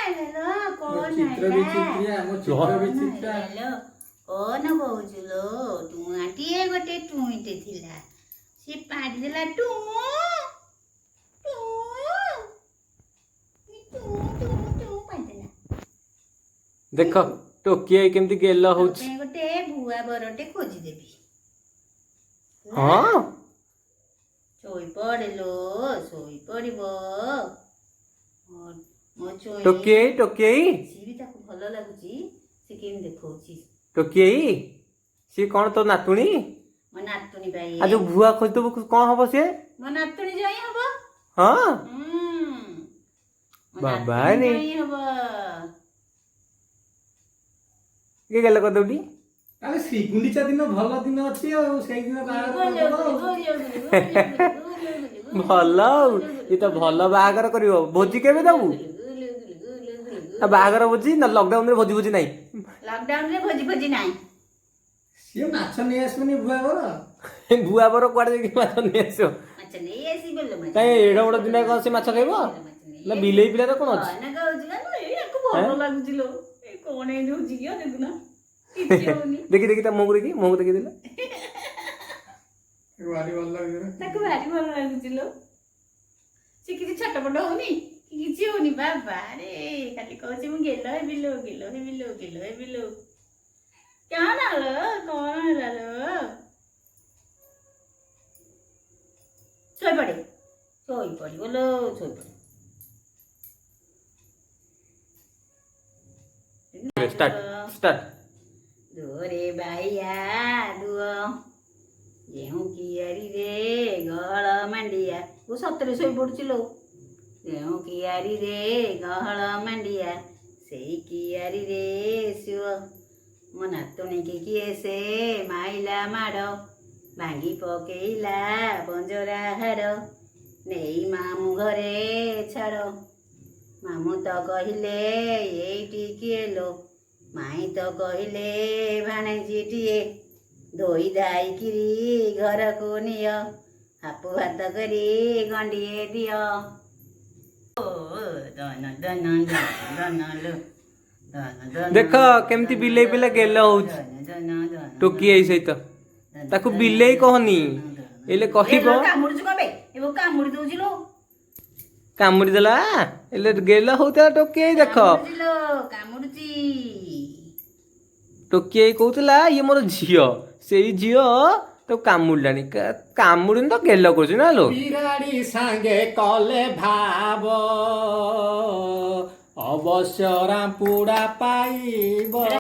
Hello कौन चित्र विचित्रिया मो चित्र विचित्रा हेलो कौन कहुचुलो टुआटिए गोटे टुईटे थिला से पाड़ी देला टू टू टू टू टू पाड़ी देला देख टोकिया केमती गेल होउछ गोटे भुआ बरटे खोजी देबी हां सोई पड़लो सोई पड़िबो मो चोई टोकिया सी भी ताको भलो लागुची से केम देखौची टोकिया सी कौन तो नातुणी मो नातुनी भाई आज भुआ खोज तो कौन हबो से मो नातुनी जाई हबो हां मो बाबा नातुनी रे जाई हबो के गेल को दउडी अरे श्री गुंडीचा दिन भल दिन अछि आ सेई दिन भल ये तो भल बाहागर करियो भोजी केबे दबु बाहागर भोजी ना लॉकडाउन रे भोजी भोजी नाही लॉकडाउन रे भोजी भोजी नाही से माछ नै आसबनी भुआ बर कुआडे कि माछ नै आसो अच्छा नहीं ऐसी बोलो मत काई एडा बड़ दिन को से माछ खाइबो ना बिलेई पिला तो कोन अछि ना कहउची ना याको भलो लागुची लो ए कोन ए दोजी कियो देखुना किछि होनी देखि ता मोगरे की मोग देखि दिला वाली वाला लगे ताको भारी भलो लागुची लो से किछि छटपट होनी किछि होनी बाबा रे खाली कहउची मु गेलो हे बिलो क्या ना लो कौन है लो सोई पड़ी बोलो सोई पड़ी स्टार्ट दोरे बाइया दुओ गेहूं की अरी रे गहळ मंडिया वो सतरे सोई पड़ुची लो गेहूं की अरी रे गहळ मंडिया सेई की अरी रे शिव मो नातुणी की किए से माइला माड़ भांगी पकेइला पंजरा हाड़ नेई मामू घरे छाड़ मामू तो कहले एइटी किए लो माई तो कहले भाणेजीटिए धोई धाई किरी घर को नियो हापु भात करी गंडिए दियो दन दन दन लो देख केमती बिलेई पिला गेल होउछ टोकिया सहित ताकू बिलेई कहनी एले कहिबो कामुडुछु कबे एबो कामुडी दउछि लो कामुडी देला एले गेल होउता टोकिया देख कामुडुची टोकिया कहउतला ये मोर झियो सेई झियो तो कामुडलानी कामुडन तो गेल करछ ना लो बिराड़ी संगे कले भाव अवश्य रामपुड़ा पाइब।